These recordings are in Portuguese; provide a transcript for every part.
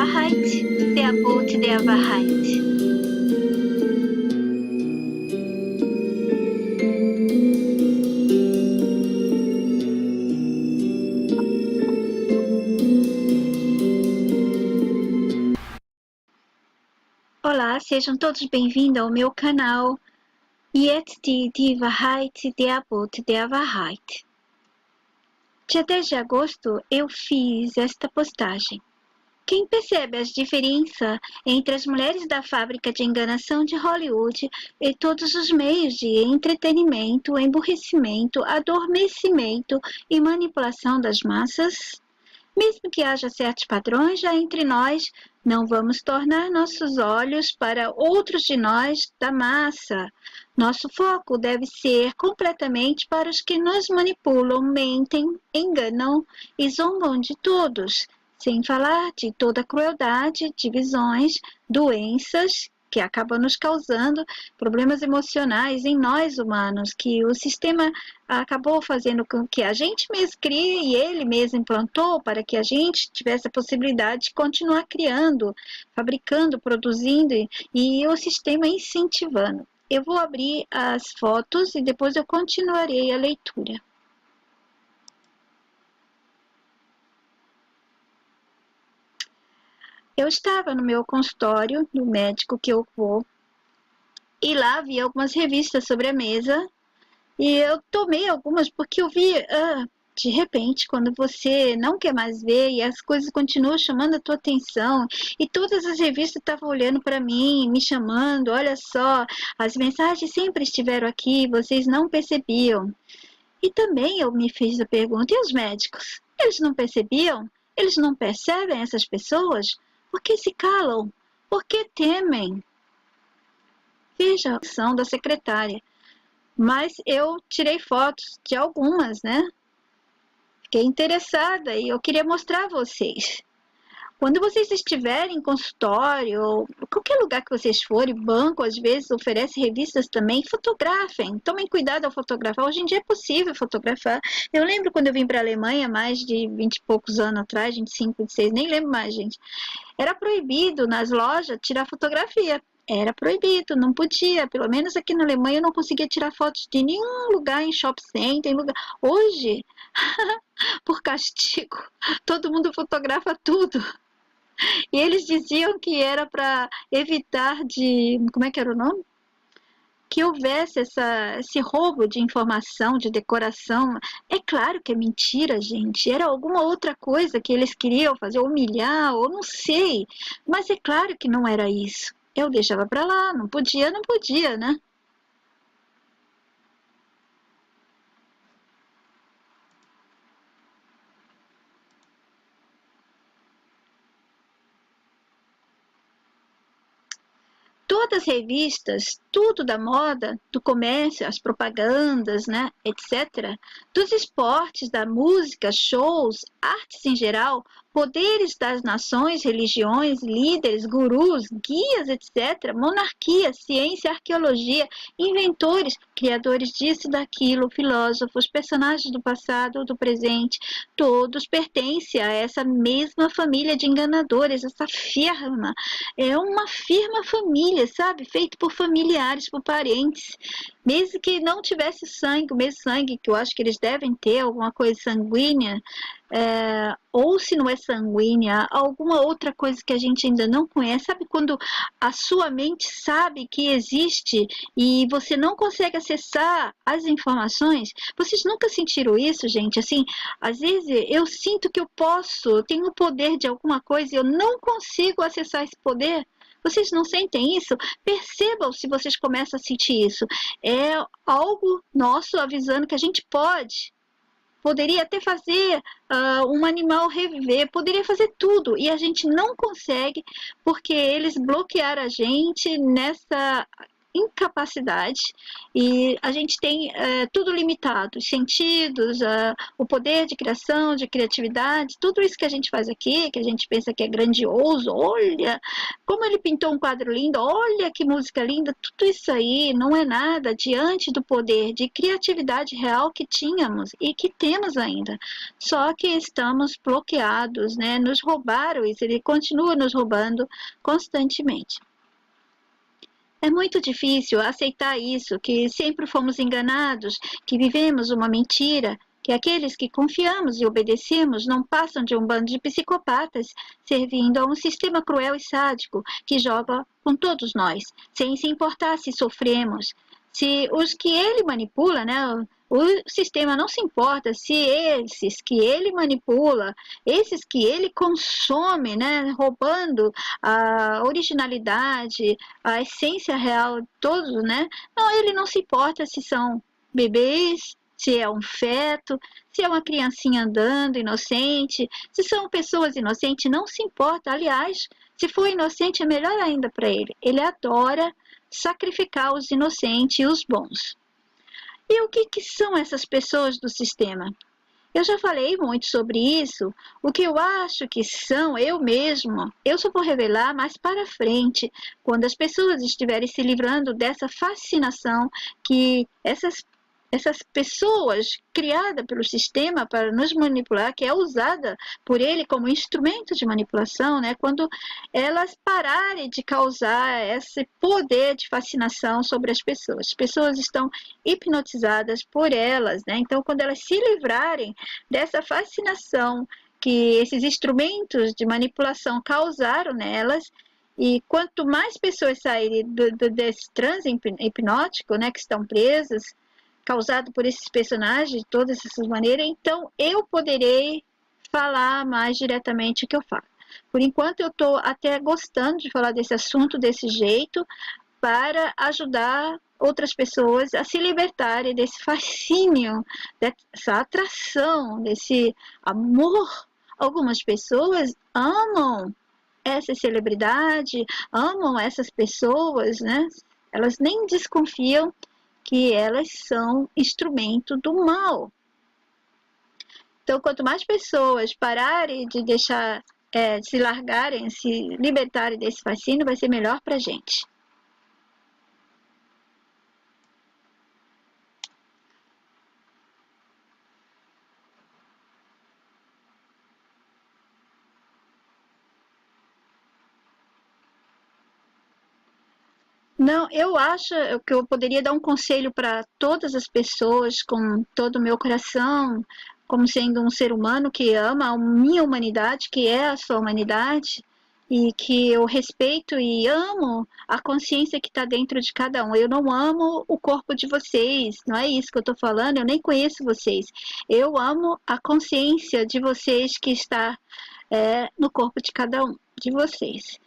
Wahrheit, der Boot der Wahrheit. Olá, sejam todos bem-vindos ao meu canal Jetzt die Wahrheit, der Boot der Wahrheit. Dia 10 de agosto eu fiz esta postagem. Quem percebe as diferenças entre as mulheres da fábrica de enganação de Hollywood e todos os meios de entretenimento, emburrecimento, adormecimento e manipulação das massas? Mesmo que haja certos padrões já entre nós, não vamos tornar nossos olhos para outros de nós da massa. Nosso foco deve ser completamente para os que nos manipulam, mentem, enganam e zombam de todos, sem falar de toda a crueldade, divisões, doenças que acabam nos causando problemas emocionais em nós humanos, que o sistema acabou fazendo com que a gente mesmo crie e ele mesmo implantou para que a gente tivesse a possibilidade de continuar criando, fabricando, produzindo e o sistema incentivando. Eu vou abrir as fotos e depois eu continuarei a leitura. Eu estava no meu consultório, no médico que eu vou, e lá vi algumas revistas sobre a mesa, e eu tomei algumas porque eu vi, de repente, quando você não quer mais ver e as coisas continuam chamando a tua atenção, e todas as revistas estavam olhando para mim, me chamando, olha só, as mensagens sempre estiveram aqui, vocês não percebiam. E também eu me fiz a pergunta, e os médicos? Eles não percebiam? Eles não percebem essas pessoas? Por que se calam? Por que temem? Veja a ação da secretária. Mas eu tirei fotos de algumas, né? Fiquei interessada e eu queria mostrar a vocês. Quando vocês estiverem em consultório, ou qualquer lugar que vocês forem, banco às vezes oferece revistas também, fotografem, tomem cuidado ao fotografar. Hoje em dia é possível fotografar. Eu lembro quando eu vim para a Alemanha, mais de 20 e poucos anos atrás, 25, 26, nem lembro mais, gente. Era proibido nas lojas tirar fotografia. Era proibido, não podia. Pelo menos aqui na Alemanha eu não conseguia tirar fotos de nenhum lugar em shopping center, em lugar. Hoje, por castigo, todo mundo fotografa tudo. E eles diziam que era para evitar de... Como é que era o nome? Que houvesse esse roubo de informação, de decoração. É claro que é mentira, gente. Era alguma outra coisa que eles queriam fazer, humilhar, ou não sei. Mas é claro que não era isso. Eu deixava para lá, não podia, né? Todas as revistas, tudo da moda, do comércio, as propagandas, né, etc., dos esportes, da música, shows, artes em geral, poderes das nações, religiões, líderes, gurus, guias, etc., monarquia, ciência, arqueologia, inventores, criadores disso e daquilo, filósofos, personagens do passado ou do presente, todos pertencem a essa mesma família de enganadores, essa firma. É uma firma família, sabe? Feito por familiares, por parentes. Mesmo que não tivesse sangue, o mesmo sangue que eu acho que eles devem ter, alguma coisa sanguínea, ou se não é sanguínea, alguma outra coisa que a gente ainda não conhece. Sabe quando a sua mente sabe que existe e você não consegue acessar as informações? Vocês nunca sentiram isso, gente? Assim, às vezes eu sinto que eu tenho o poder de alguma coisa e eu não consigo acessar esse poder. Vocês não sentem isso? Percebam se vocês começam a sentir isso. É algo nosso avisando que a gente pode. Poderia até fazer um animal reviver, poderia fazer tudo. E a gente não consegue porque eles bloquearam a gente nessa incapacidade e a gente tem tudo limitado, os sentidos, o poder de criação, de criatividade, tudo isso que a gente faz aqui, que a gente pensa que é grandioso, olha como ele pintou um quadro lindo, olha que música linda, tudo isso aí não é nada diante do poder de criatividade real que tínhamos e que temos ainda, só que estamos bloqueados, né? Nos roubaram isso, ele continua nos roubando constantemente. É muito difícil aceitar isso, que sempre fomos enganados, que vivemos uma mentira, que aqueles que confiamos e obedecemos não passam de um bando de psicopatas, servindo a um sistema cruel e sádico que joga com todos nós, sem se importar se sofremos. Se os que ele manipula, né, o sistema não se importa se esses que ele manipula, esses que ele consome, né, roubando a originalidade, a essência real de todos, né? Não, ele não se importa se são bebês, se é um feto, se é uma criancinha andando inocente, se são pessoas inocentes, não se importa. Aliás, se for inocente é melhor ainda para ele. Ele adora sacrificar os inocentes e os bons. E o que são essas pessoas do sistema? Eu já falei muito sobre isso. O que eu acho que são, eu mesmo, eu só vou revelar mais para frente, quando as pessoas estiverem se livrando dessa fascinação que essas pessoas criadas pelo sistema para nos manipular, que é usada por ele como instrumento de manipulação, né? Quando elas pararem de causar esse poder de fascinação sobre as pessoas estão hipnotizadas por elas, né? Então, quando elas se livrarem dessa fascinação que esses instrumentos de manipulação causaram nelas, e quanto mais pessoas saírem desse transe hipnótico, né, que estão presas, causado por esses personagens de todas essas maneiras, então eu poderei falar mais diretamente o que eu falo. Por enquanto eu estou até gostando de falar desse assunto desse jeito, para ajudar outras pessoas a se libertarem desse fascínio, dessa atração, desse amor. Algumas pessoas amam essa celebridade, amam essas pessoas, né? Elas nem desconfiam que elas são instrumento do mal. Então, quanto mais pessoas pararem de deixar, se largarem, se libertarem desse fascínio, vai ser melhor para a gente. Não, eu acho que eu poderia dar um conselho para todas as pessoas com todo o meu coração, como sendo um ser humano que ama a minha humanidade, que é a sua humanidade, e que eu respeito e amo a consciência que está dentro de cada um. Eu não amo o corpo de vocês, não é isso que eu estou falando, eu nem conheço vocês. Eu amo a consciência de vocês que está no corpo de cada um de vocês.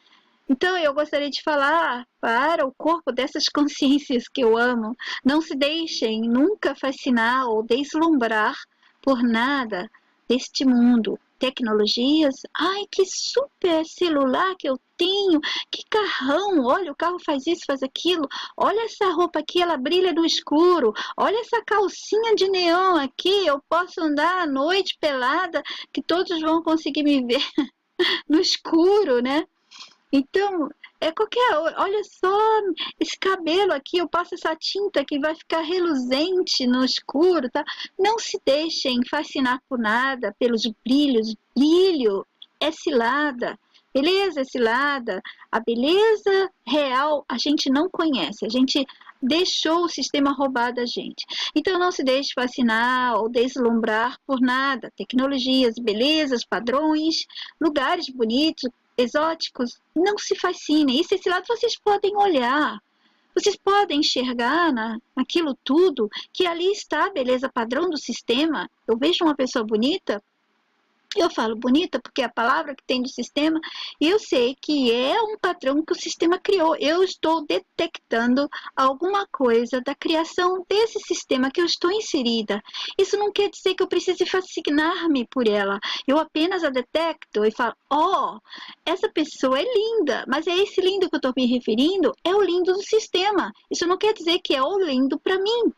Então, eu gostaria de falar para o corpo dessas consciências que eu amo, não se deixem nunca fascinar ou deslumbrar por nada deste mundo. Tecnologias, ai, que super celular que eu tenho, que carrão, olha, o carro faz isso, faz aquilo, olha essa roupa aqui, ela brilha no escuro, olha essa calcinha de neon aqui, eu posso andar à noite pelada, que todos vão conseguir me ver no escuro, né? Então, olha só, esse cabelo aqui, eu passo essa tinta que vai ficar reluzente no escuro, tá? Não se deixem fascinar por nada, pelos brilhos. Brilho é cilada, beleza é cilada. A beleza real a gente não conhece, a gente deixou o sistema roubar da gente. Então, não se deixe fascinar ou deslumbrar por nada. Tecnologias, belezas, padrões, lugares bonitos, exóticos, não se fascinem. Esse lado vocês podem olhar, vocês podem enxergar naquilo tudo, que ali está a beleza padrão do sistema. Eu vejo uma pessoa bonita, Eu falo bonita porque é a palavra que tem do sistema, e eu sei que é um padrão que o sistema criou. Eu estou detectando alguma coisa da criação desse sistema que eu estou inserida. Isso não quer dizer que eu precise fascinar-me por ela. Eu apenas a detecto e falo, oh, essa pessoa é linda, mas é esse lindo que eu estou me referindo, é o lindo do sistema. Isso não quer dizer que é o lindo para mim.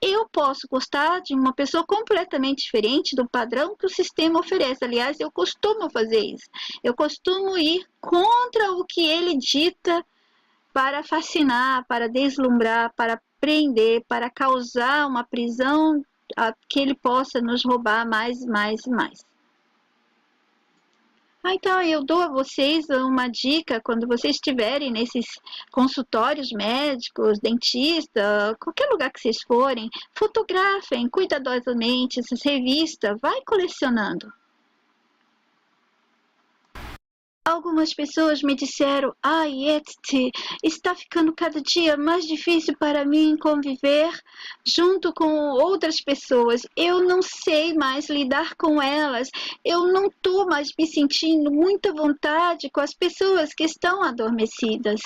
Eu posso gostar de uma pessoa completamente diferente do padrão que o sistema oferece. Aliás, eu costumo fazer isso. Eu costumo ir contra o que ele dita para fascinar, para deslumbrar, para prender, para causar uma prisão que ele possa nos roubar mais, mais e mais. Então eu dou a vocês uma dica quando vocês estiverem nesses consultórios médicos, dentista, qualquer lugar que vocês forem, fotografem cuidadosamente essas revistas, vai colecionando. Algumas pessoas me disseram, Yeti, está ficando cada dia mais difícil para mim conviver junto com outras pessoas. Eu não sei mais lidar com elas. Eu não estou mais me sentindo muita vontade com as pessoas que estão adormecidas.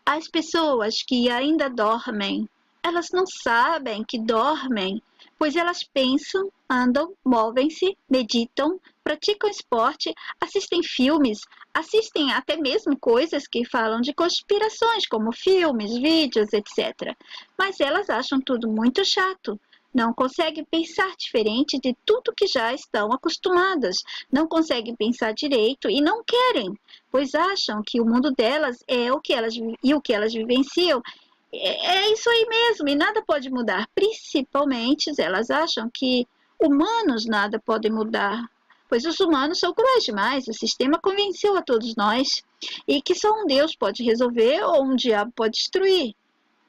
As pessoas que ainda dormem, elas não sabem que dormem, pois elas pensam, andam, movem-se, meditam, praticam esporte, assistem filmes, assistem até mesmo coisas que falam de conspirações, como filmes, vídeos, etc. Mas elas acham tudo muito chato. Não conseguem pensar diferente de tudo que já estão acostumadas. Não conseguem pensar direito e não querem, pois acham que o mundo delas é o que elas vivenciam é isso aí mesmo, e nada pode mudar. Principalmente, elas acham que humanos nada podem mudar, pois os humanos são cruéis demais. O sistema convenceu a todos nós e que só um Deus pode resolver ou um diabo pode destruir.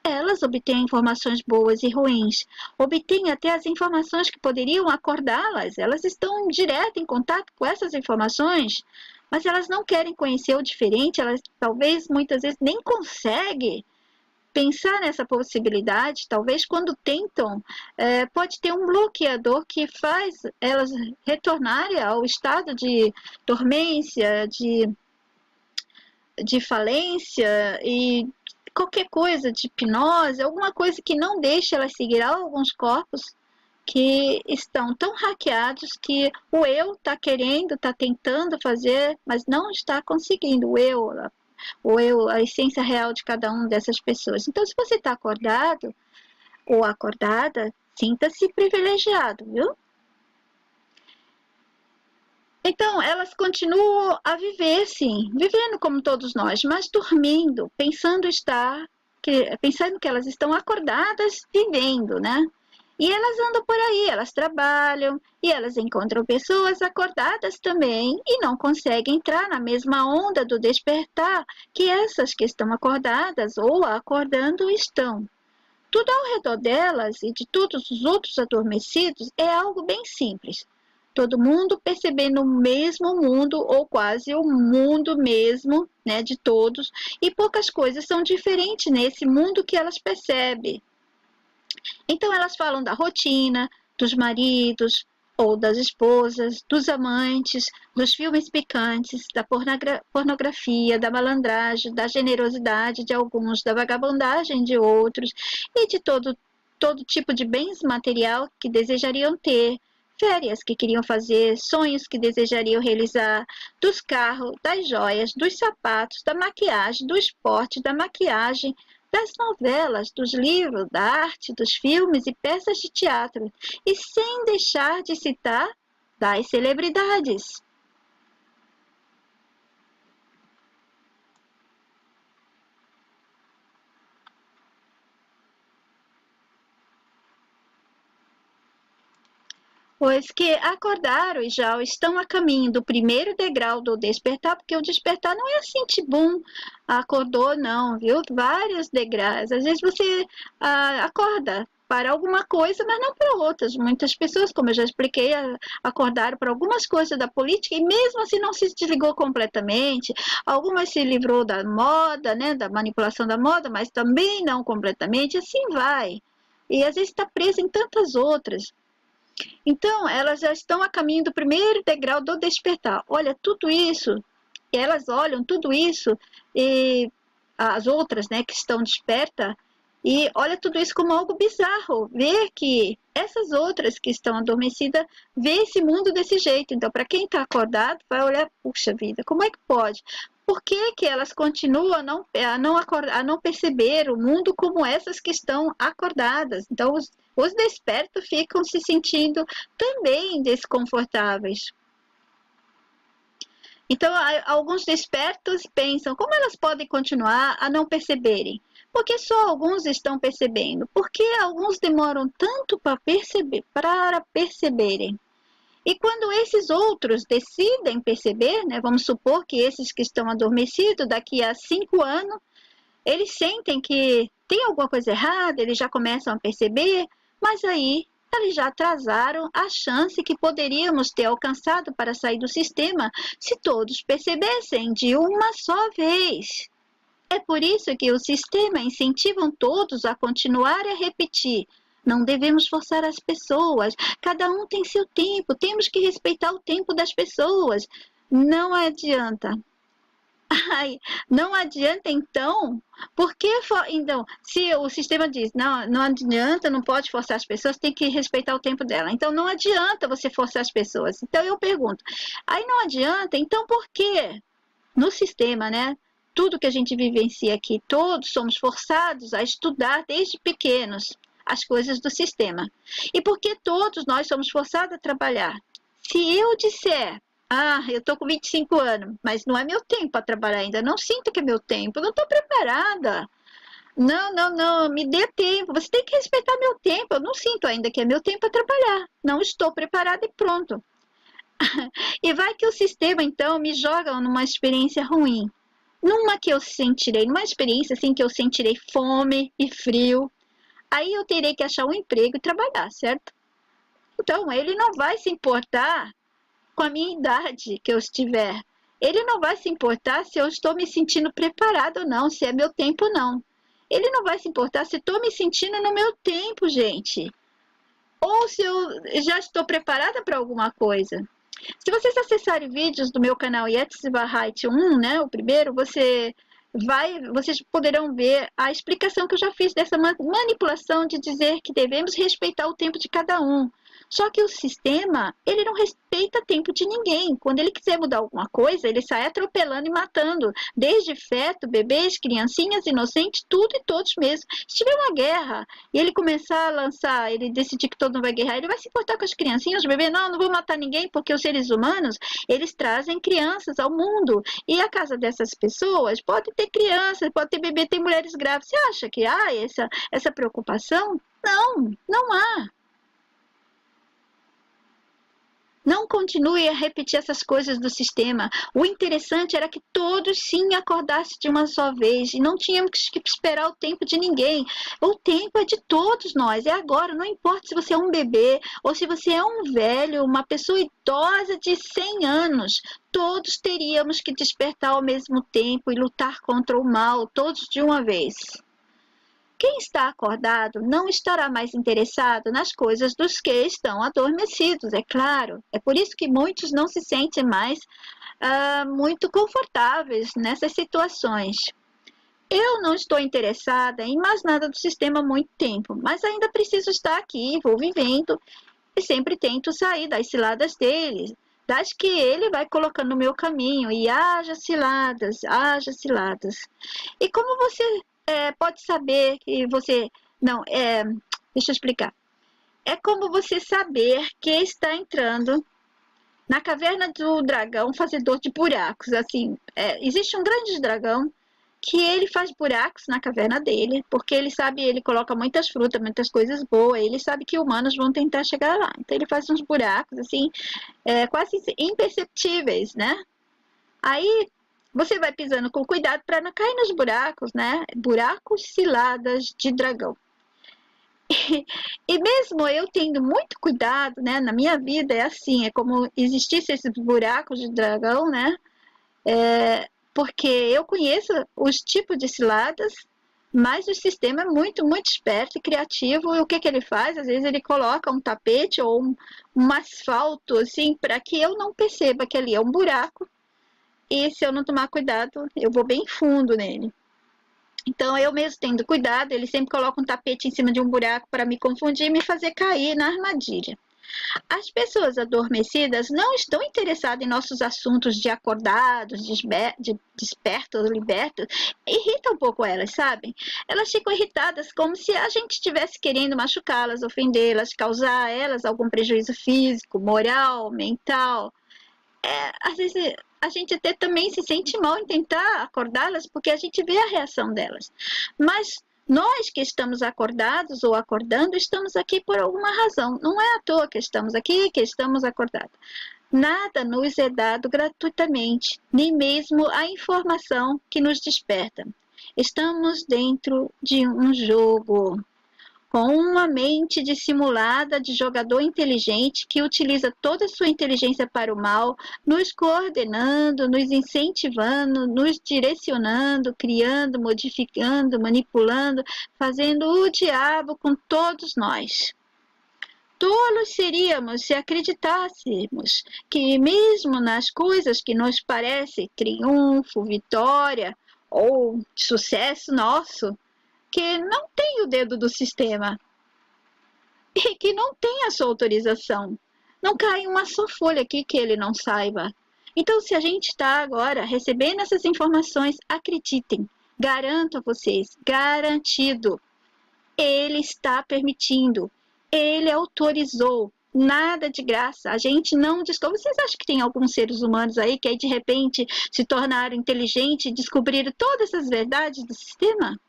Elas obtêm informações boas e ruins, obtêm até as informações que poderiam acordá-las. Elas estão direto em contato com essas informações, mas elas não querem conhecer o diferente, elas talvez muitas vezes nem conseguem pensar nessa possibilidade. Talvez quando tentam, pode ter um bloqueador que faz elas retornarem ao estado de dormência, de falência e qualquer coisa de hipnose, alguma coisa que não deixe elas seguir alguns corpos que estão tão hackeados que o eu está querendo, está tentando fazer, mas não está conseguindo. O eu, a essência real de cada uma dessas pessoas. Então, se você está acordado ou acordada, sinta-se privilegiado, viu? Então, elas continuam a viver, sim, vivendo como todos nós, mas dormindo, pensando que elas estão acordadas, vivendo, né? E elas andam por aí, elas trabalham e elas encontram pessoas acordadas também e não conseguem entrar na mesma onda do despertar que essas que estão acordadas ou acordando estão. Tudo ao redor delas e de todos os outros adormecidos é algo bem simples. Todo mundo percebendo o mesmo mundo ou quase o mundo mesmo, né, de todos, e poucas coisas são diferentes nesse mundo que elas percebem. Então elas falam da rotina, dos maridos ou das esposas, dos amantes, dos filmes picantes, da pornografia, da malandragem, da generosidade de alguns, da vagabundagem de outros e de todo tipo de bens material que desejariam ter, férias que queriam fazer, sonhos que desejariam realizar, dos carros, das joias, dos sapatos, da maquiagem, do esporte, da maquiagem, das novelas, dos livros, da arte, dos filmes e peças de teatro, e sem deixar de citar das celebridades. Pois que acordaram e já estão a caminho do primeiro degrau do despertar, porque o despertar não é assim, tibum, acordou, não, viu? Vários degraus. Às vezes você acorda para alguma coisa, mas não para outras. Muitas pessoas, como eu já expliquei, acordaram para algumas coisas da política e mesmo assim não se desligou completamente. Algumas se livrou da moda, né, da manipulação da moda, mas também não completamente. Assim vai. E às vezes está presa em tantas outras. Então, elas já estão a caminho do primeiro degrau do despertar. Olha, tudo isso, e elas olham tudo isso, e as outras, né, que estão despertas, e olha tudo isso como algo bizarro. Ver que essas outras que estão adormecidas, vê esse mundo desse jeito. Então, para quem está acordado, vai olhar, puxa vida, como é que pode? Por que que elas continuam a não perceber o mundo como essas que estão acordadas? Então, os despertos ficam se sentindo também desconfortáveis. Então, alguns despertos pensam como elas podem continuar a não perceberem. Porque só alguns estão percebendo? Porque alguns demoram tanto para perceberem. E quando esses outros decidem perceber, né, vamos supor que esses que estão adormecidos daqui a 5 anos, eles sentem que tem alguma coisa errada, eles já começam a perceber, mas aí eles já atrasaram a chance que poderíamos ter alcançado para sair do sistema se todos percebessem de uma só vez. É por isso que o sistema incentiva todos a continuar a repetir. Não devemos forçar as pessoas. Cada um tem seu tempo. Temos que respeitar o tempo das pessoas. Não adianta. Ai, não adianta então, então, se o sistema diz, não adianta, não pode forçar as pessoas, tem que respeitar o tempo dela. Então não adianta você forçar as pessoas. Então eu pergunto, aí não adianta, então por quê? No sistema, né? Tudo que a gente vivencia aqui, todos somos forçados a estudar desde pequenos as coisas do sistema. E por que todos nós somos forçados a trabalhar? Se eu disser, eu tô com 25 anos, mas não é meu tempo para trabalhar ainda. Não sinto que é meu tempo, não estou preparada. Não, me dê tempo. Você tem que respeitar meu tempo. Eu não sinto ainda que é meu tempo para trabalhar. Não estou preparada e pronto. E vai que o sistema, então, me joga numa experiência ruim. Numa que eu sentirei, numa experiência assim que eu sentirei fome e frio. Aí eu terei que achar um emprego e trabalhar, certo? Então, ele não vai se importar com a minha idade que eu estiver. Ele não vai se importar se eu estou me sentindo preparado ou não, se é meu tempo ou não. Ele não vai se importar se estou me sentindo no meu tempo, gente. Ou se eu já estou preparada para alguma coisa. Se vocês acessarem vídeos do meu canal Yetzirah Height 1, né, o primeiro, vocês poderão ver a explicação que eu já fiz dessa manipulação de dizer que devemos respeitar o tempo de cada um. Só que o sistema, ele não respeita tempo de ninguém. Quando ele quiser mudar alguma coisa, ele sai atropelando e matando. Desde feto, bebês, criancinhas, inocentes, tudo e todos mesmo. Se tiver uma guerra e ele começar a lançar, ele decidir que todo mundo vai guerrear, ele vai se importar com as criancinhas, os bebês, não vou matar ninguém, porque os seres humanos, eles trazem crianças ao mundo. E a casa dessas pessoas pode ter crianças, pode ter bebê, tem mulheres grávidas. Você acha que há essa preocupação? Não há. Não continue a repetir essas coisas do sistema. O interessante era que todos sim acordassem de uma só vez e não tínhamos que esperar o tempo de ninguém. O tempo é de todos nós, é agora. Não importa se você é um bebê ou se você é um velho, uma pessoa idosa de 100 anos. Todos teríamos que despertar ao mesmo tempo e lutar contra o mal, todos de uma vez. Quem está acordado não estará mais interessado nas coisas dos que estão adormecidos, é claro. É por isso que muitos não se sentem mais muito confortáveis nessas situações. Eu não estou interessada em mais nada do sistema há muito tempo, mas ainda preciso estar aqui, vou vivendo e sempre tento sair das ciladas dele, das que ele vai colocando no meu caminho, e haja ciladas, haja ciladas. E como você pode saber que você... Não, deixa eu explicar. É como você saber que está entrando na caverna do dragão fazedor de buracos. Assim, existe um grande dragão que ele faz buracos na caverna dele, porque ele sabe, ele coloca muitas frutas, muitas coisas boas, ele sabe que humanos vão tentar chegar lá. Então ele faz uns buracos, assim, quase imperceptíveis, né? Aí você vai pisando com cuidado para não cair nos buracos, né? Buracos, ciladas de dragão. E mesmo eu tendo muito cuidado, né? Na minha vida é assim, é como existisse esses buracos de dragão, né? Porque eu conheço os tipos de ciladas, Mas o sistema é muito, muito esperto e criativo. E o que ele faz? Às vezes ele coloca um tapete ou um asfalto, assim, para que eu não perceba que ali é um buraco. E se eu não tomar cuidado, eu vou bem fundo nele. Então, eu mesmo tendo cuidado, ele sempre coloca um tapete em cima de um buraco para me confundir e me fazer cair na armadilha. As pessoas adormecidas não estão interessadas em nossos assuntos de acordados, de despertos, libertos. Irrita um pouco elas, sabem? Elas ficam irritadas como se a gente estivesse querendo machucá-las, ofendê-las, causar a elas algum prejuízo físico, moral, mental. Às vezes a gente até também se sente mal em tentar acordá-las porque a gente vê a reação delas. Mas nós que estamos acordados ou acordando, estamos aqui por alguma razão. Não é à toa que estamos aqui, que estamos acordados. Nada nos é dado gratuitamente, nem mesmo a informação que nos desperta. Estamos dentro de um jogo, com uma mente dissimulada de jogador inteligente que utiliza toda a sua inteligência para o mal, nos coordenando, nos incentivando, nos direcionando, criando, modificando, manipulando, fazendo o diabo com todos nós. Tolos seríamos se acreditássemos que mesmo nas coisas que nos parecem triunfo, vitória ou sucesso nosso, que não tem o dedo do sistema e que não tem a sua autorização. Não cai uma só folha aqui que ele não saiba. Então, se a gente está agora recebendo essas informações, acreditem, garanto a vocês, garantido, ele está permitindo, ele autorizou. Nada de graça, a gente não descobre. Vocês acham que tem alguns seres humanos aí que aí de repente se tornaram inteligentes e descobriram todas essas verdades do sistema?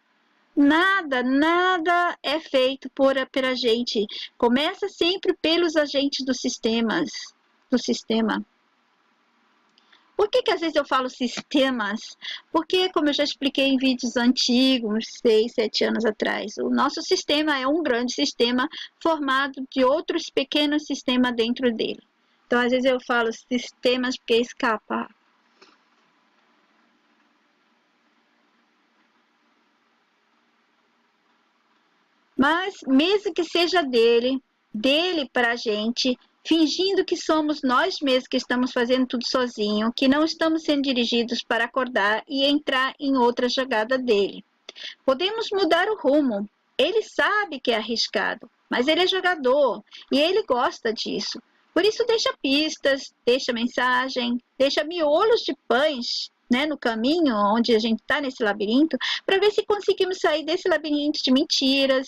Nada é feito pela gente. Começa sempre pelos agentes do sistema. Por que às vezes eu falo sistemas? Porque, como eu já expliquei em vídeos antigos, uns 6, 7 anos atrás, o nosso sistema é um grande sistema formado de outros pequenos sistemas dentro dele. Então, às vezes eu falo sistemas porque escapa. Mas, mesmo que seja dele para a gente, fingindo que somos nós mesmos que estamos fazendo tudo sozinho, que não estamos sendo dirigidos para acordar e entrar em outra jogada dele. Podemos mudar o rumo. Ele sabe que é arriscado, mas ele é jogador e ele gosta disso. Por isso deixa pistas, deixa mensagem, deixa miolos de pães, né, no caminho onde a gente está nesse labirinto, para ver se conseguimos sair desse labirinto de mentiras,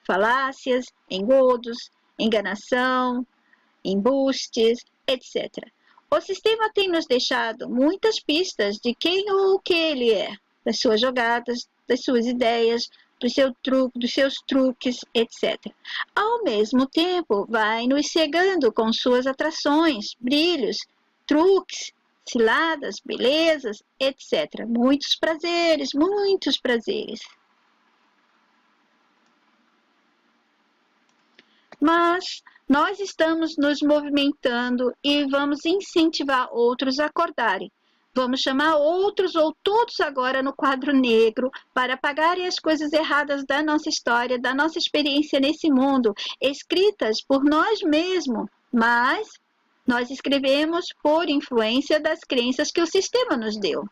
falácias, engodos, enganação, embustes, etc. O sistema tem nos deixado muitas pistas de quem ou o que ele é, das suas jogadas, das suas ideias, dos seus truques, etc. Ao mesmo tempo, vai nos cegando com suas atrações, brilhos, truques, ciladas, belezas, etc. Muitos prazeres, muitos prazeres. Mas nós estamos nos movimentando e vamos incentivar outros a acordarem. Vamos chamar outros ou todos agora no quadro negro para apagarem as coisas erradas da nossa história, da nossa experiência nesse mundo, escritas por nós mesmos, mas nós escrevemos por influência das crenças que o sistema nos deu.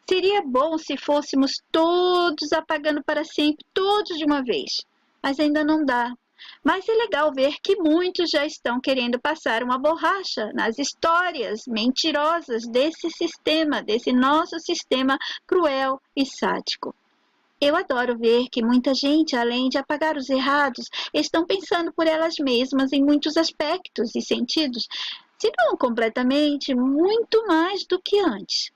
Seria bom se fôssemos todos apagando para sempre, todos de uma vez, mas ainda não dá. Mas é legal ver que muitos já estão querendo passar uma borracha nas histórias mentirosas desse sistema, desse nosso sistema cruel e sádico. Eu adoro ver que muita gente, além de apagar os errados, estão pensando por elas mesmas em muitos aspectos e sentidos, se não completamente, muito mais do que antes.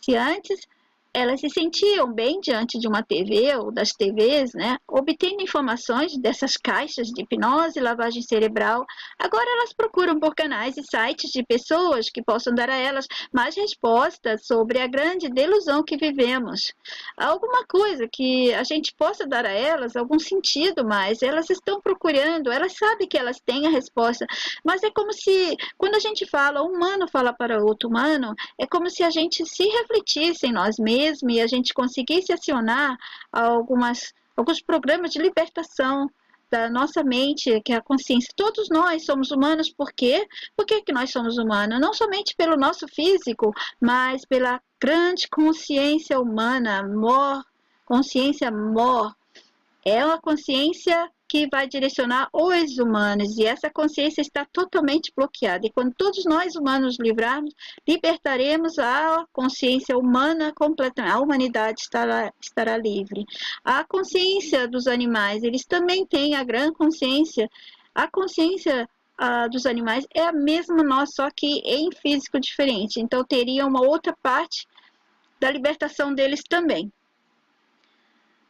Se antes elas se sentiam bem diante de uma TV ou das TVs, né, obtendo informações dessas caixas de hipnose e lavagem cerebral. Agora elas procuram por canais e sites de pessoas que possam dar a elas mais respostas sobre a grande delusão que vivemos. Alguma coisa que a gente possa dar a elas, algum sentido, mas elas estão procurando, elas sabem que elas têm a resposta, mas é como se, quando a gente fala, um humano fala para outro humano, é como se a gente se refletisse em nós mesmos, mesmo e a gente conseguisse acionar alguns programas de libertação da nossa mente, que é a consciência. Todos nós somos humanos, por quê? Por que que nós somos humanos? Não somente pelo nosso físico, mas pela grande consciência humana, consciência mor. É uma consciência que vai direcionar os humanos, e essa consciência está totalmente bloqueada. E quando todos nós humanos livrarmos, libertaremos a consciência humana completamente. A humanidade estará livre. A consciência dos animais, eles também têm a grande consciência. A consciência dos animais é a mesma nossa, só que em físico diferente. Então teria uma outra parte da libertação deles também.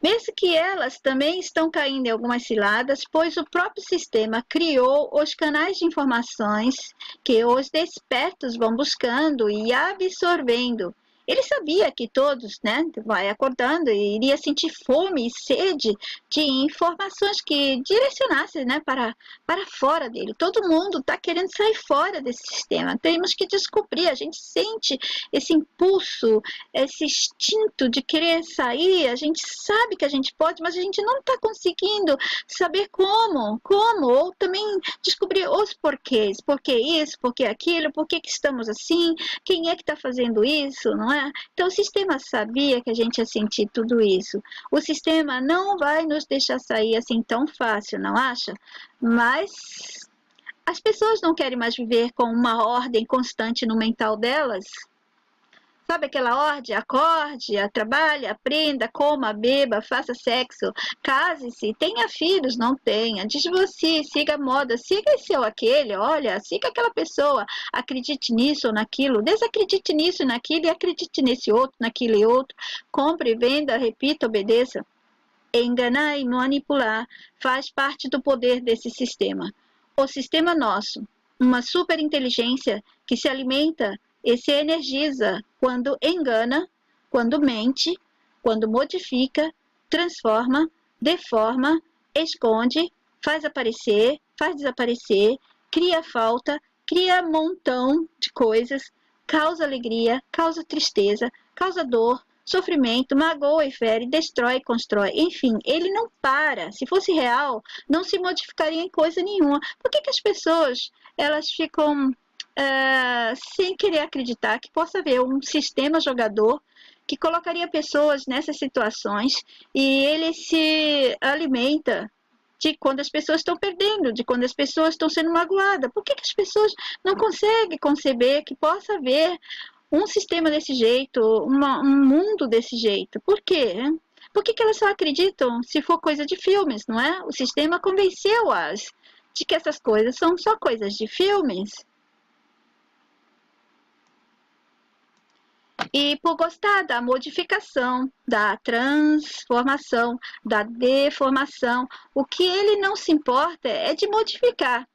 Mesmo que elas também estão caindo em algumas ciladas, pois o próprio sistema criou os canais de informações que os despertos vão buscando e absorvendo. Ele sabia que todos, né, vai acordando e iria sentir fome e sede de informações que direcionassem, né, para fora dele. Todo mundo está querendo sair fora desse sistema. Temos que descobrir, a gente sente esse impulso, esse instinto de querer sair, a gente sabe que a gente pode, mas a gente não está conseguindo saber como, ou também descobrir os porquês, por que isso, por que aquilo, por que estamos assim, quem é que está fazendo isso, não é? Então o sistema sabia que a gente ia sentir tudo isso. O sistema não vai nos deixar sair assim tão fácil, não acha? Mas as pessoas não querem mais viver com uma ordem constante no mental delas. Sabe aquela ordem? Acorde, trabalhe, aprenda, coma, beba, faça sexo, case-se, tenha filhos, não tenha, divorcie, siga a moda, siga esse ou aquele, olha, siga aquela pessoa, acredite nisso ou naquilo, desacredite nisso e naquilo e acredite nesse outro, naquele e outro, compre, venda, repita, obedeça. Enganar e manipular faz parte do poder desse sistema. O sistema nosso, uma superinteligência que se alimenta e se energiza quando engana, quando mente, quando modifica, transforma, deforma, esconde, faz aparecer, faz desaparecer, cria falta, cria montão de coisas, causa alegria, causa tristeza, causa dor, sofrimento, magoa e fere, destrói e constrói. Enfim, ele não para. Se fosse real, não se modificaria em coisa nenhuma. Por que as pessoas elas ficam sem querer acreditar que possa haver um sistema jogador que colocaria pessoas nessas situações e ele se alimenta de quando as pessoas estão perdendo, de quando as pessoas estão sendo magoadas? Por que as pessoas não conseguem conceber que possa haver um sistema desse jeito, um mundo desse jeito? Por quê? Por que elas só acreditam se for coisa de filmes, não é? O sistema convenceu-as de que essas coisas são só coisas de filmes. E por gostar da modificação, da transformação, da deformação, o que ele não se importa é de modificar.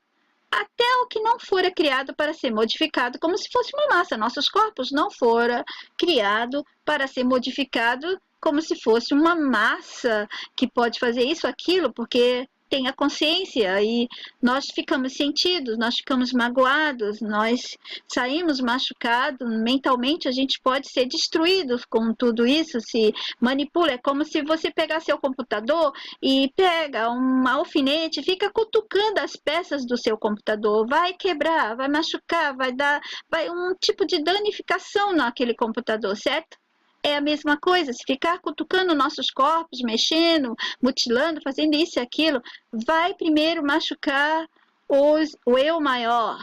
Até o que não fora criado para ser modificado, como se fosse uma massa. Nossos corpos não foram criados para ser modificado como se fosse uma massa que pode fazer isso, aquilo, porque tem a consciência e nós ficamos sentidos, nós ficamos magoados, nós saímos machucados, mentalmente a gente pode ser destruído com tudo isso, se manipula. É como se você pegar seu computador e pega um alfinete e fica cutucando as peças do seu computador, vai quebrar, vai machucar, vai um tipo de danificação naquele computador, certo? É a mesma coisa, se ficar cutucando nossos corpos, mexendo, mutilando, fazendo isso e aquilo, vai primeiro machucar o eu maior,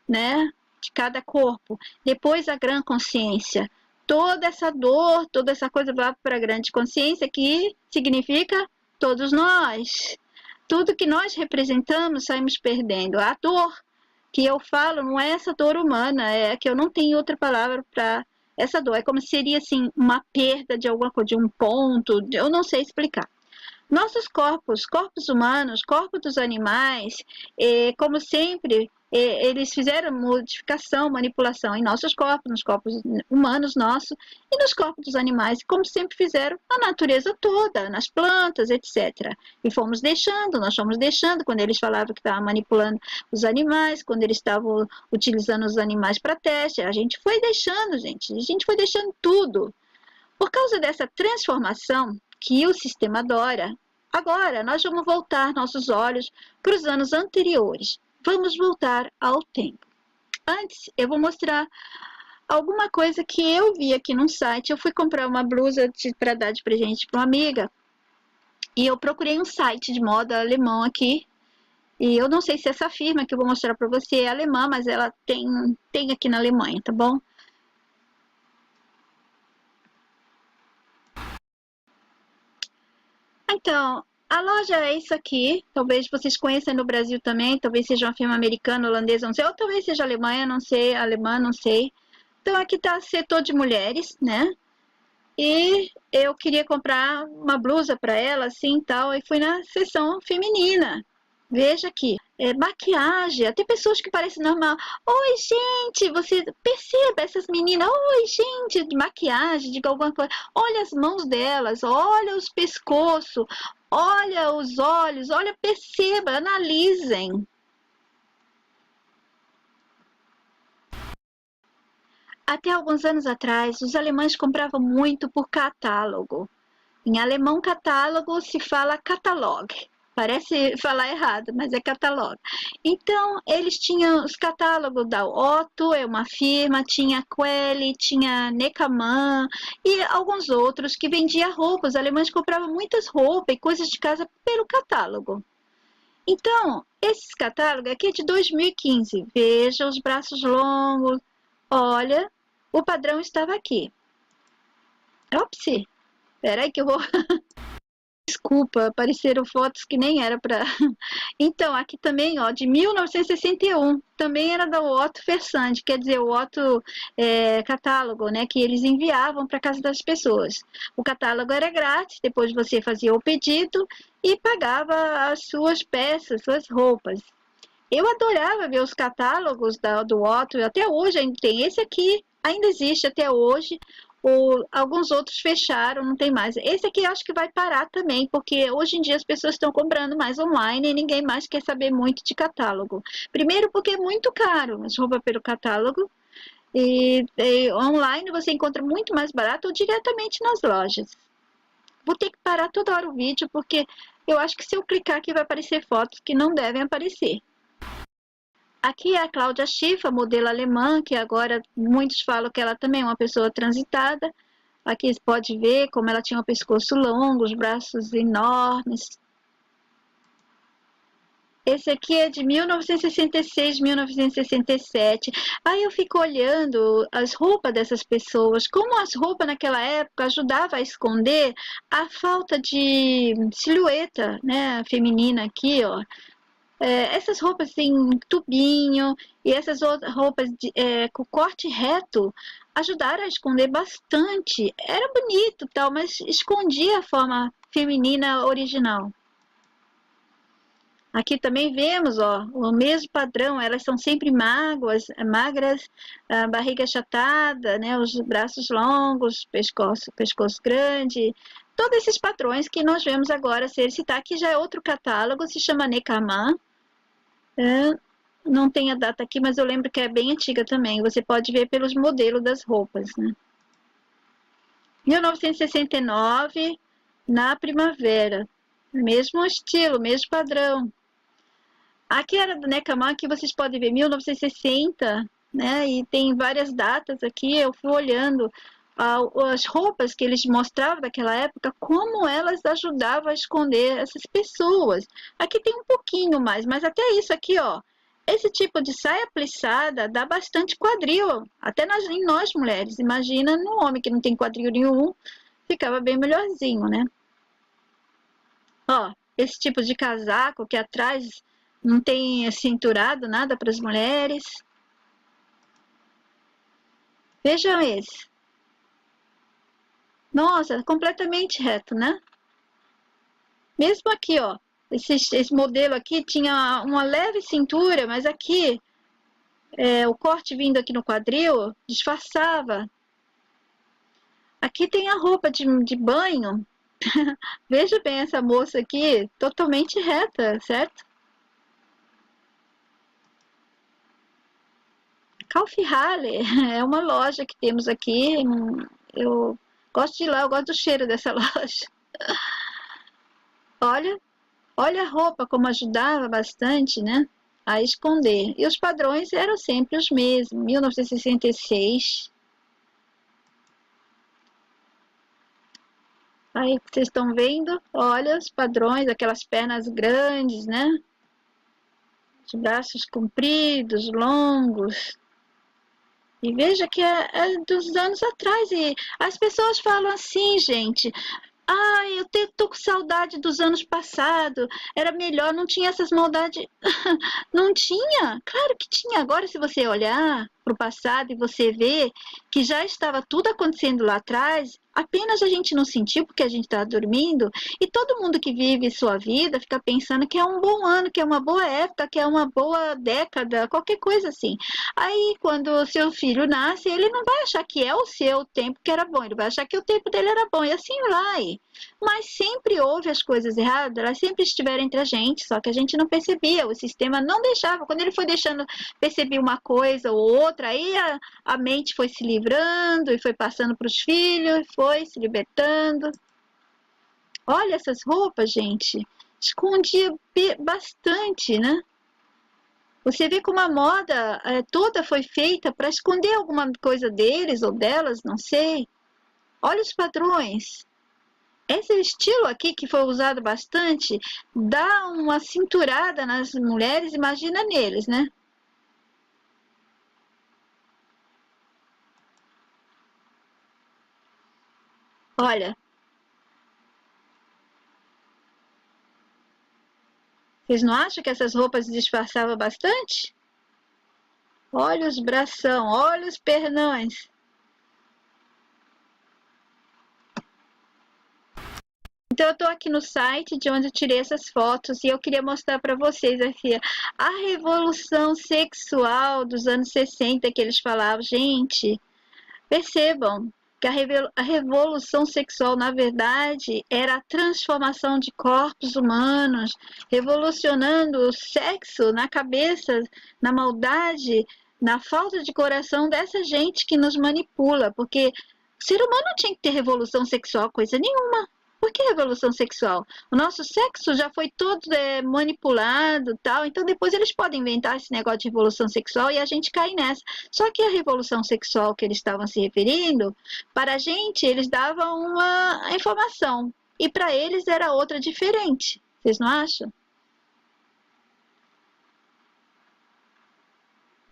né, de cada corpo, depois a grande consciência. Toda essa dor, toda essa coisa vai para a grande consciência, que significa todos nós. Tudo que nós representamos, saímos perdendo. A dor que eu falo não é essa dor humana, é que eu não tenho outra palavra para essa dor. É como se seria assim uma perda de alguma coisa, de um ponto, eu não sei explicar. Nossos corpos humanos, corpos dos animais, como sempre, eles fizeram modificação, manipulação em nossos corpos, nos corpos humanos nossos e nos corpos dos animais, como sempre fizeram na natureza toda, nas plantas, etc. E nós fomos deixando, quando eles falavam que estavam manipulando os animais, quando eles estavam utilizando os animais para teste, a gente foi deixando, gente foi deixando tudo. Por causa dessa transformação que o sistema adora, agora nós vamos voltar nossos olhos para os anos anteriores. Vamos voltar ao tempo. Antes, eu vou mostrar alguma coisa que eu vi aqui num site. Eu fui comprar uma blusa para dar de presente para uma amiga e eu procurei um site de moda alemão aqui. E eu não sei se essa firma que eu vou mostrar para você é alemã, mas ela tem aqui na Alemanha, tá bom? Então, a loja é isso aqui. Talvez vocês conheçam no Brasil também. Talvez seja uma firma americana, holandesa, não sei. Ou talvez seja Alemanha, não sei. Alemã, não sei. Então, aqui está o setor de mulheres, né? E eu queria comprar uma blusa para ela, assim, tal. E fui na seção feminina. Veja aqui, maquiagem, até pessoas que parecem normal. Oi, gente, você perceba essas meninas. Oi, gente, de maquiagem, de alguma coisa. Olha as mãos delas, olha os pescoços, olha os olhos, olha, perceba, analisem. Até alguns anos atrás, os alemães compravam muito por catálogo. Em alemão, catálogo se fala Katalog. Parece falar errado, mas é catálogo. Então, eles tinham os catálogos da Otto, é uma firma, tinha Quelly, tinha Neckermann e alguns outros que vendiam roupas. Os alemães compravam muitas roupas e coisas de casa pelo catálogo. Então, esses catálogos aqui é de 2015. Veja os braços longos. Olha, o padrão estava aqui. Ops, peraí que eu vou... Desculpa, apareceram fotos que nem era para. Então, aqui também, ó, de 1961, também era da Otto Versand, quer dizer, o Otto catálogo, né, que eles enviavam para casa das pessoas. O catálogo era grátis, depois você fazia o pedido e pagava as suas peças, suas roupas. Eu adorava ver os catálogos do Otto, até hoje ainda tem esse aqui, ainda existe até hoje. Alguns outros fecharam, não tem mais. Esse aqui eu acho que vai parar também, porque hoje em dia as pessoas estão comprando mais online e ninguém mais quer saber muito de catálogo. Primeiro porque é muito caro as roupas pelo catálogo, e online você encontra muito mais barato ou diretamente nas lojas. Vou ter que parar toda hora o vídeo, porque eu acho que se eu clicar aqui vai aparecer fotos que não devem aparecer. Aqui é a Cláudia Schiffer, modelo alemã, que agora muitos falam que ela também é uma pessoa transitada. Aqui você pode ver como ela tinha o pescoço longo, os braços enormes. Esse aqui é de 1966, 1967. Aí eu fico olhando as roupas dessas pessoas, como as roupas naquela época ajudavam a esconder a falta de silhueta, né, feminina aqui, ó. Essas roupas assim, tubinho e essas outras roupas com corte reto ajudaram a esconder bastante. Era bonito tal, mas escondia a forma feminina original. Aqui também vemos, ó, o mesmo padrão, elas são sempre magras, a barriga achatada, né, os braços longos, pescoço grande, todos esses padrões que nós vemos agora ser citar, aqui já é outro catálogo, se chama Neckermann. Não tem a data aqui, mas eu lembro que é bem antiga também. Você pode ver pelos modelos das roupas, né? 1969, na primavera. Mesmo estilo, mesmo padrão. Aqui era do Neckermann, que vocês podem ver 1960, né? E tem várias datas aqui. Eu fui olhando as roupas que eles mostravam daquela época, como elas ajudavam a esconder essas pessoas. Aqui tem um pouquinho mais, mas até isso aqui, ó. Esse tipo de saia plissada dá bastante quadril, até em nós mulheres. Imagina no homem que não tem quadril nenhum, ficava bem melhorzinho, né? Ó, esse tipo de casaco que atrás não tem cinturado, nada para as mulheres. Vejam esse. Nossa, completamente reto, né? Mesmo aqui, ó. Esse modelo aqui tinha uma leve cintura, mas aqui, o corte vindo aqui no quadril, disfarçava. Aqui tem a roupa de banho. Veja bem essa moça aqui, totalmente reta, certo? Kaufhalle é uma loja que temos aqui. Eu Gosto de ir lá, eu gosto do cheiro dessa loja. Olha, olha a roupa como ajudava bastante, né? A esconder. E os padrões eram sempre os mesmos. 1966. Aí vocês estão vendo? Olha os padrões, aquelas pernas grandes, né? Os braços compridos, longos. E veja que é dos anos atrás. E as pessoas falam assim, gente. Ai, eu tô com saudade dos anos passados. Era melhor, não tinha essas maldades. Não tinha? Claro que tinha. Agora, se você olhar para o passado e você ver que já estava tudo acontecendo lá atrás, apenas a gente não sentiu porque a gente está dormindo. E todo mundo que vive sua vida fica pensando que é um bom ano, que é uma boa época, que é uma boa década, qualquer coisa assim. Aí, quando o seu filho nasce, ele não vai achar que é o seu tempo que era bom, ele vai achar que o tempo dele era bom. E assim vai. Mas sempre houve as coisas erradas, elas sempre estiveram entre a gente, só que a gente não percebia, o sistema não deixava. Quando ele foi deixando perceber uma coisa ou outra, aí a mente foi se livrando e foi passando para os filhos, foi se libertando. Olha essas roupas, gente, escondia bastante, né? Você vê como a moda toda foi feita para esconder alguma coisa deles ou delas, não sei. Olha os padrões. Esse estilo aqui que foi usado bastante dá uma cinturada nas mulheres, imagina neles, né? Olha, vocês não acham que essas roupas disfarçavam bastante? Olha os bração, olha os pernões. Então, eu estou aqui no site de onde eu tirei essas fotos e eu queria mostrar para vocês aqui a revolução sexual dos anos 60 que eles falavam. Gente, percebam que a revolução sexual, na verdade, era a transformação de corpos humanos, revolucionando o sexo na cabeça, na maldade, na falta de coração dessa gente que nos manipula, porque o ser humano não tinha que ter revolução sexual, coisa nenhuma. Por que revolução sexual? O nosso sexo já foi todo manipulado, tal. Então depois eles podem inventar esse negócio de revolução sexual e a gente cai nessa. Só que a revolução sexual que eles estavam se referindo, para a gente eles davam uma informação e para eles era outra diferente. Vocês não acham?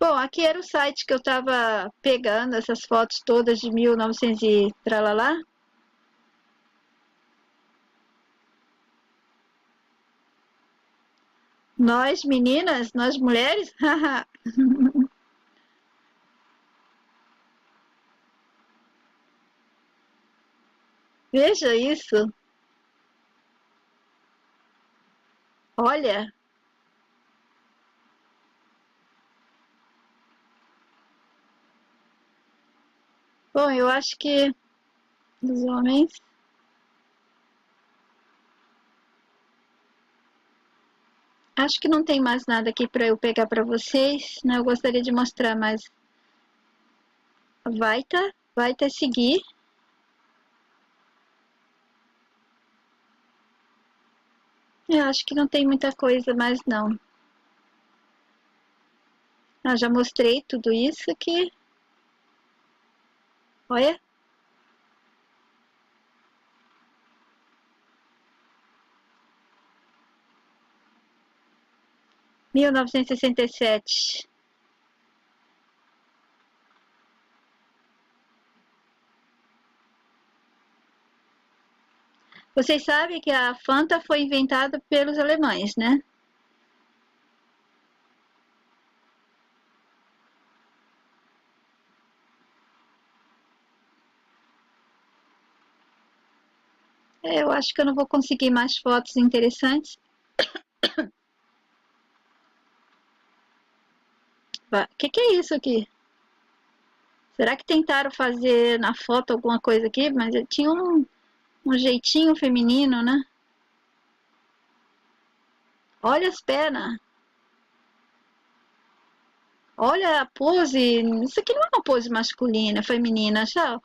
Bom, aqui era o site que eu estava pegando essas fotos todas de 1900 e tralalá. Nós meninas, nós mulheres, veja isso. Olha, bom, eu acho que dos homens, acho que não tem mais nada aqui para eu pegar para vocês, né? Eu gostaria de mostrar, mas vai tá seguir. Eu acho que não tem muita coisa mais não. Eu já mostrei tudo isso aqui. Olha, 1967. Vocês sabem que a Fanta foi inventada pelos alemães, né? Eu acho que eu não vou conseguir mais fotos interessantes. O que é isso aqui? Será que tentaram fazer na foto alguma coisa aqui? Mas eu tinha um jeitinho feminino, né? Olha as pernas. Olha a pose. Isso aqui não é uma pose masculina, feminina, sabe?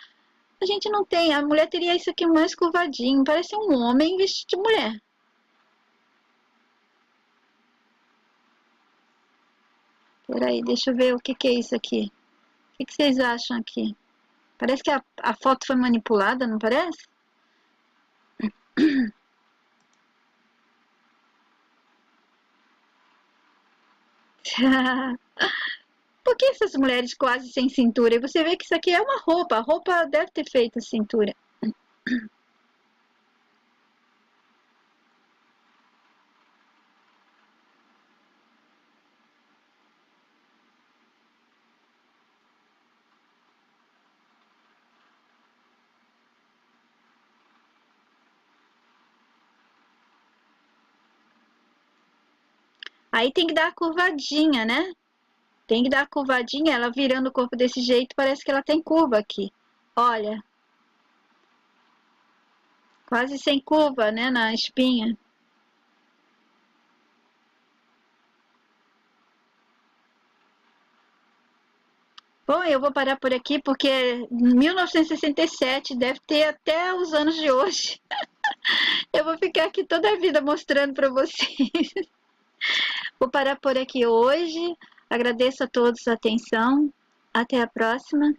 A gente não tem. A mulher teria isso aqui mais curvadinho. Parece um homem vestido de mulher. Peraí, deixa eu ver o que é isso aqui. O que vocês acham aqui? Parece que a foto foi manipulada, não parece? Por que essas mulheres quase sem cintura? E você vê que isso aqui é uma roupa. A roupa deve ter feito a cintura. Aí tem que dar a curvadinha, né? Tem que dar a curvadinha. Ela virando o corpo desse jeito, parece que ela tem curva aqui. Olha, quase sem curva, né? Na espinha. Bom, eu vou parar por aqui porque 1967 deve ter até os anos de hoje. Eu vou ficar aqui toda a vida mostrando para vocês. Vou parar por aqui hoje. Agradeço a todos a atenção. Até a próxima.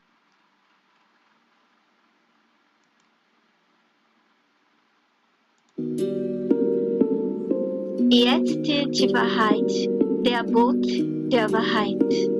Jetzt die Wahrheit, der Boot der Wahrheit.